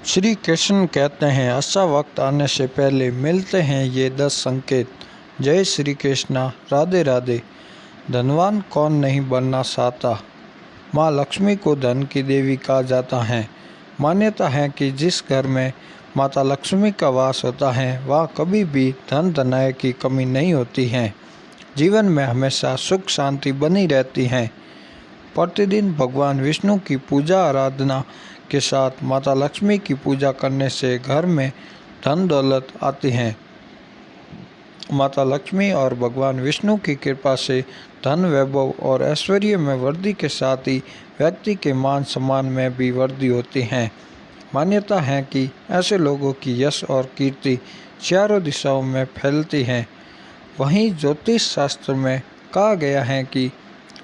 श्री कृष्ण कहते हैं, अच्छा वक्त आने से पहले मिलते हैं ये 10 संकेत। जय श्री कृष्णा, राधे राधे। धनवान कौन नहीं बनना चाहता। माँ लक्ष्मी को धन की देवी कहा जाता है। मान्यता है कि जिस घर में माता लक्ष्मी का वास होता है वहाँ कभी भी धन धनाय की कमी नहीं होती है। जीवन में हमेशा सुख शांति बनी रहती है। प्रतिदिन भगवान विष्णु की पूजा आराधना के साथ माता लक्ष्मी की पूजा करने से घर में धन दौलत आती है। माता लक्ष्मी और भगवान विष्णु की कृपा से धन वैभव और ऐश्वर्य में वृद्धि के साथ ही व्यक्ति के मान सम्मान में भी वृद्धि होती है। मान्यता है कि ऐसे लोगों की यश और कीर्ति चारों दिशाओं में फैलती है। वहीं ज्योतिष शास्त्र में कहा गया है कि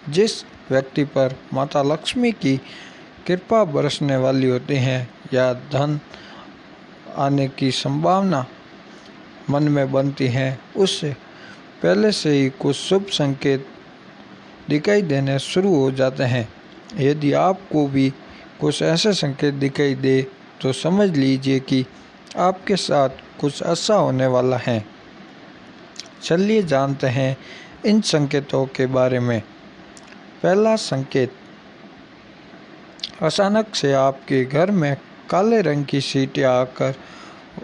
जिस व्यक्ति पर माता लक्ष्मी की कृपा बरसने वाली होती है या धन आने की संभावना मन में बनती है, उससे पहले से ही कुछ शुभ संकेत दिखाई देने शुरू हो जाते हैं। यदि आपको भी कुछ ऐसे संकेत दिखाई दे तो समझ लीजिए कि आपके साथ कुछ अच्छा होने वाला है। चलिए जानते हैं इन संकेतों के बारे में। पहला संकेत, अचानक से आपके घर में काले रंग की चींटियां आकर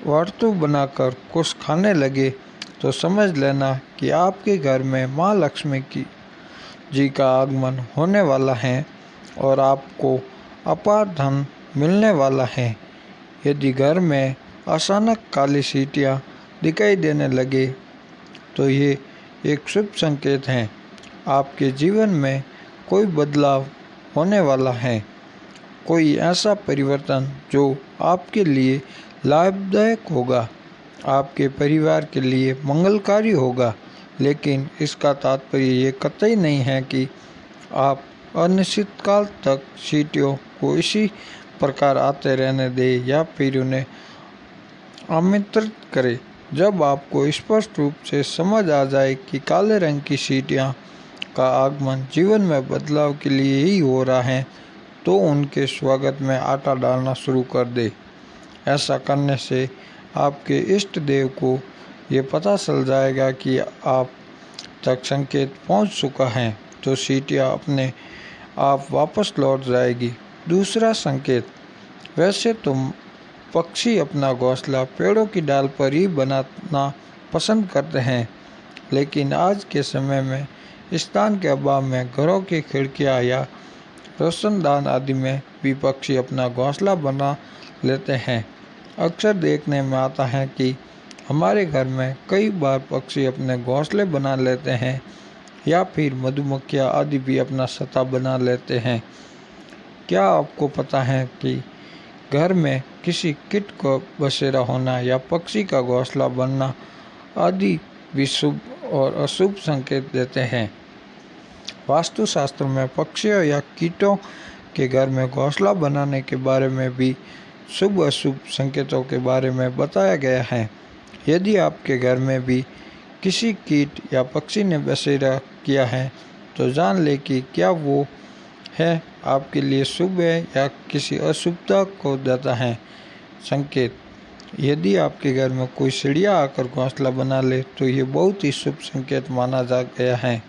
वर्तुल बनाकर कुछ खाने लगे तो समझ लेना कि आपके घर में माँ लक्ष्मी जी का आगमन होने वाला है और आपको अपार धन मिलने वाला है। यदि घर में अचानक काली चींटियां दिखाई देने लगे तो ये एक शुभ संकेत है। आपके जीवन में कोई बदलाव होने वाला है, कोई ऐसा परिवर्तन जो आपके लिए लाभदायक होगा, आपके परिवार के लिए मंगलकारी होगा। लेकिन इसका तात्पर्य ये कतई नहीं है कि आप अनिश्चित काल तक चींटियों को इसी प्रकार आते रहने दें या फिर उन्हें आमंत्रित करें। जब आपको स्पष्ट रूप से समझ आ जाए कि काले रंग की चींटियां का आगमन जीवन में बदलाव के लिए ही हो रहा है, तो उनके स्वागत में आटा डालना शुरू कर दे। ऐसा करने से आपके इष्ट देव को ये पता चल जाएगा कि आप तक संकेत पहुंच चुका है, तो चींटियां अपने आप वापस लौट जाएगी। दूसरा संकेत, वैसे तो पक्षी अपना घोंसला पेड़ों की डाल पर ही बनाना पसंद करते हैं, लेकिन आज के समय में स्थान के अभाव में घरों की खिड़कियां या रोशनदान आदि में भी पक्षी अपना घोंसला बना लेते हैं। अक्सर देखने में आता है कि हमारे घर में कई बार पक्षी अपने घोंसले बना लेते हैं या फिर मधुमक्खियाँ आदि भी अपना छत्ता बना लेते हैं। क्या आपको पता है कि घर में किसी कीट को बसेरा होना या पक्षी का घोंसला बनना आदि भी शुभ और अशुभ संकेत देते हैं। वास्तुशास्त्र में पक्षियों या कीटों के घर में घोंसला बनाने के बारे में भी शुभ अशुभ संकेतों के बारे में बताया गया है। यदि आपके घर में भी किसी कीट या पक्षी ने बसेरा किया है तो जान ले कि क्या वो है आपके लिए शुभ है या किसी अशुभता को देता है। संकेत, यदि आपके घर में कोई चिड़िया आकर घोंसला बना ले तो ये बहुत ही शुभ संकेत माना जा गया है।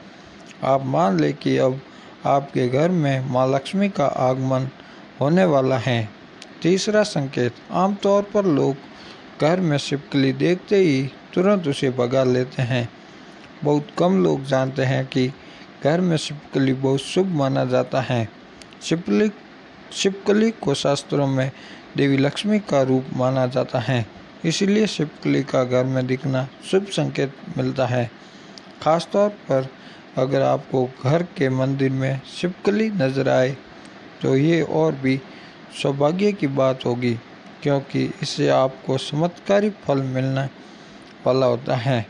आप मान लें कि अब आपके घर में माँ लक्ष्मी का आगमन होने वाला है। तीसरा संकेत, आमतौर पर लोग घर में छिपकली देखते ही तुरंत उसे भगा लेते हैं। बहुत कम लोग जानते हैं कि घर में छिपकली बहुत शुभ माना जाता है। छिपकली को शास्त्रों में देवी लक्ष्मी का रूप माना जाता है, इसलिए छिपकली का घर में दिखना शुभ संकेत मिलता है। खासतौर पर अगर आपको घर के मंदिर में छिपकली नजर आए तो ये और भी सौभाग्य की बात होगी, क्योंकि इससे आपको चमत्कारी फल मिलने वाला होता है।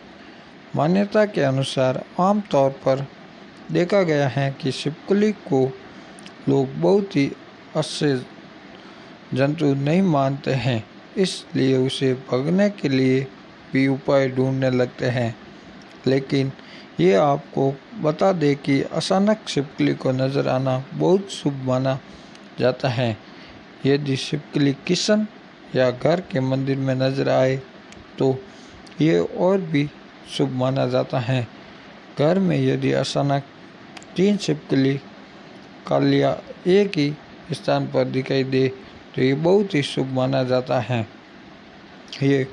मान्यता के अनुसार आमतौर पर देखा गया है कि छिपकली को लोग बहुत ही अच्छे जंतु नहीं मानते हैं, इसलिए उसे भगने के लिए भी उपाय ढूंढने लगते हैं। लेकिन ये आपको बता दे कि अचानक छिपकली को नज़र आना बहुत शुभ माना जाता है। यदि छिपकली किशन या घर के मंदिर में नजर आए तो ये और भी शुभ माना जाता है। घर में यदि अचानक 3 छिपकली कालियाँ एक ही स्थान पर दिखाई दे तो ये बहुत ही शुभ माना जाता है। ये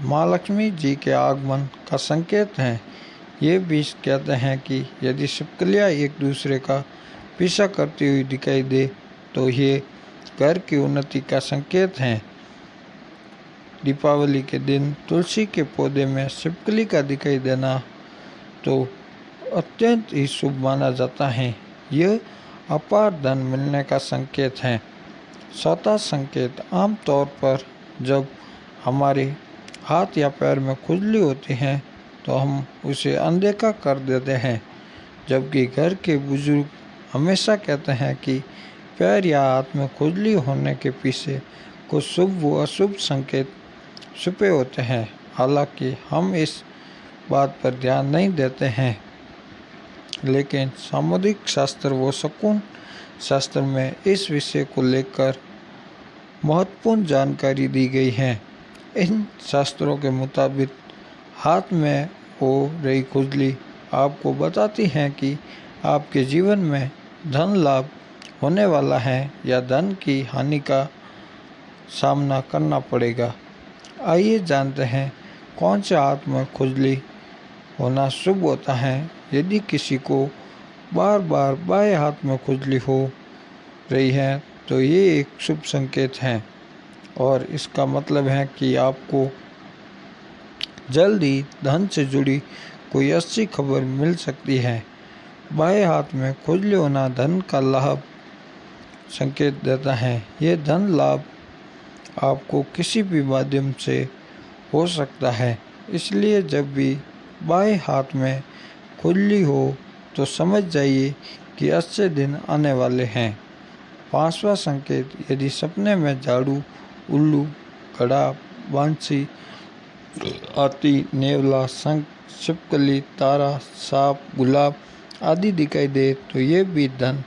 माँ लक्ष्मी जी के आगमन का संकेत है। ये भी कहते हैं कि यदि छिपकलियाँ एक दूसरे का पीछा करती हुई दिखाई दे तो ये घर की उन्नति का संकेत है। दीपावली के दिन तुलसी के पौधे में छिपकली का दिखाई देना तो अत्यंत ही शुभ माना जाता है। यह अपार धन मिलने का संकेत है। चौथा संकेत, आमतौर पर जब हमारे हाथ या पैर में खुजली होती है तो हम उसे अनदेखा कर देते हैं, जबकि घर के बुजुर्ग हमेशा कहते हैं कि पैर या हाथ में खुजली होने के पीछे कुछ शुभ व अशुभ संकेत छुपे होते हैं। हालांकि हम इस बात पर ध्यान नहीं देते हैं, लेकिन सामुदायिक शास्त्र व शकुन शास्त्र में इस विषय को लेकर महत्वपूर्ण जानकारी दी गई है। इन शास्त्रों के मुताबिक हाथ में हो रही खुजली आपको बताती है कि आपके जीवन में धन लाभ होने वाला है या धन की हानि का सामना करना पड़ेगा। आइए जानते हैं कौन से हाथ में खुजली होना शुभ होता है। यदि किसी को बार बार बाएं हाथ में खुजली हो रही है तो ये एक शुभ संकेत है और इसका मतलब है कि आपको जल्द ही धन से जुड़ी कोई अच्छी खबर मिल सकती है। बाएं हाथ में खुजली होना धन का लाभ संकेत देता है। ये धन लाभ आपको किसी भी माध्यम से हो सकता है, इसलिए जब भी बाएं हाथ में खुजली हो तो समझ जाइए कि अच्छे दिन आने वाले हैं। 5वां संकेत, यदि सपने में झाड़ू, उल्लू, घड़ा, बांसी, हाथी, नेवला, शंख, छिपकली, तारा, सांप, गुलाब आदि दिखाई दे तो ये भी धन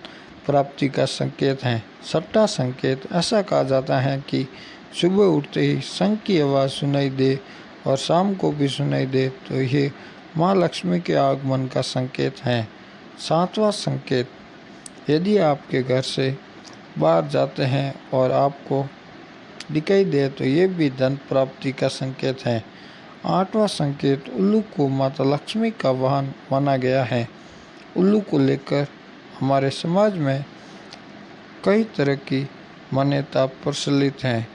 प्राप्ति का संकेत है। 6वां संकेत, ऐसा कहा जाता है कि सुबह उठते ही शंख की आवाज़ सुनाई दे और शाम को भी सुनाई दे तो ये माँ लक्ष्मी के आगमन का संकेत है। 7वां संकेत, यदि आपके घर से बाहर जाते हैं और आपको दिखाई दे तो ये भी धन प्राप्ति का संकेत है। 8वां संकेत, उल्लू को माता लक्ष्मी का वाहन माना गया है। उल्लू को लेकर हमारे समाज में कई तरह की मान्यता प्रचलित है।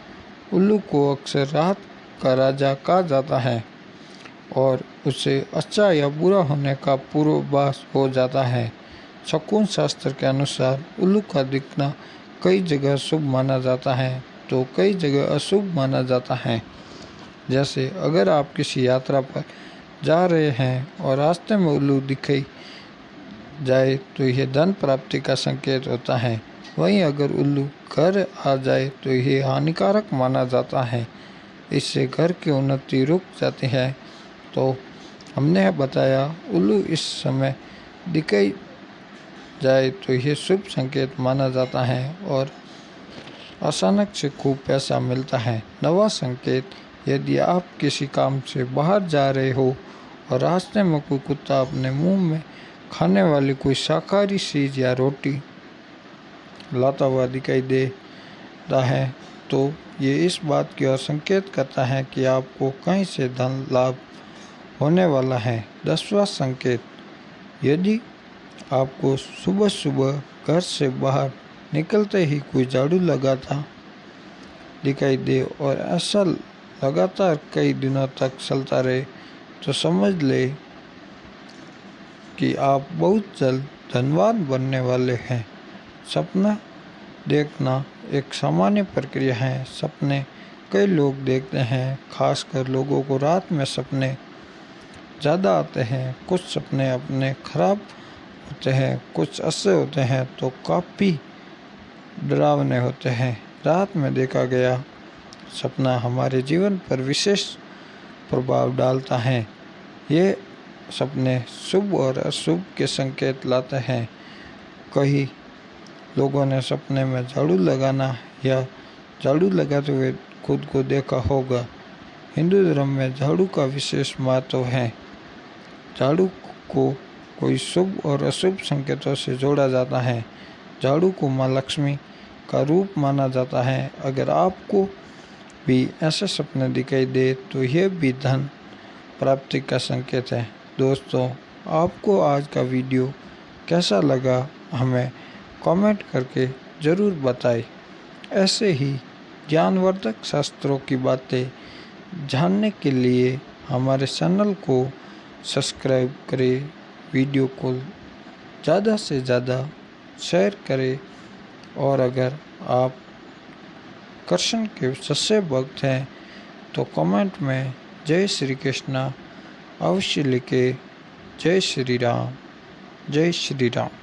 उल्लू को अक्सर रात का राजा कहा जाता है और उसे अच्छा या बुरा होने का पूर्वाभास हो जाता है। शकुन शास्त्र के अनुसार उल्लू का दिखना कई जगह शुभ माना जाता है तो कई जगह अशुभ माना जाता है। जैसे अगर आप किसी यात्रा पर जा रहे हैं और रास्ते में उल्लू दिखाई जाए तो यह धन प्राप्ति का संकेत होता है। वहीं अगर उल्लू घर आ जाए तो यह हानिकारक माना जाता है, इससे घर की उन्नति रुक जाती है। तो हमने बताया उल्लू इस समय दिखाई जाए तो यह शुभ संकेत माना जाता है और अचानक से खूब पैसा मिलता है। 9वां संकेत, यदि आप किसी काम से बाहर जा रहे हो और रास्ते में कोई कुत्ता अपने मुंह में खाने वाली कोई शाकाहारी चीज़ या रोटी लाता हुआ दिखाई देता है तो ये इस बात की ओर संकेत करता है कि आपको कहीं से धन लाभ होने वाला है। 10वां संकेत, यदि आपको सुबह सुबह घर से बाहर निकलते ही कोई झाड़ू लगाता दिखाई दे और ऐसा लगातार कई दिनों तक चलता रहे तो समझ ले कि आप बहुत जल्द धनवान बनने वाले हैं। सपना देखना एक सामान्य प्रक्रिया है। सपने कई लोग देखते हैं, खासकर लोगों को रात में सपने ज़्यादा आते हैं। कुछ सपने अपने खराब होते हैं, कुछ अच्छे होते हैं तो काफ़ी डरावने होते हैं। रात में देखा गया सपना हमारे जीवन पर विशेष प्रभाव डालता है। ये सपने शुभ और अशुभ के संकेत लाते हैं। कई लोगों ने सपने में झाड़ू लगाना या झाड़ू लगाते हुए खुद को देखा होगा। हिंदू धर्म में झाड़ू का विशेष महत्व है। झाड़ू को कोई शुभ और अशुभ संकेतों से जोड़ा जाता है। झाड़ू को माँ लक्ष्मी का रूप माना जाता है। अगर आपको भी ऐसे सपने दिखाई दे तो यह भी धन प्राप्ति का संकेत है। दोस्तों, आपको आज का वीडियो कैसा लगा हमें कमेंट करके ज़रूर बताएं। ऐसे ही ज्ञानवर्धक शास्त्रों की बातें जानने के लिए हमारे चैनल को सब्सक्राइब करें, वीडियो को ज़्यादा से ज़्यादा शेयर करें और अगर आप कृष्ण के सच्चे भक्त हैं तो कमेंट में जय श्री कृष्णा अवश्य लिखें। जय श्री राम, जय श्री राम।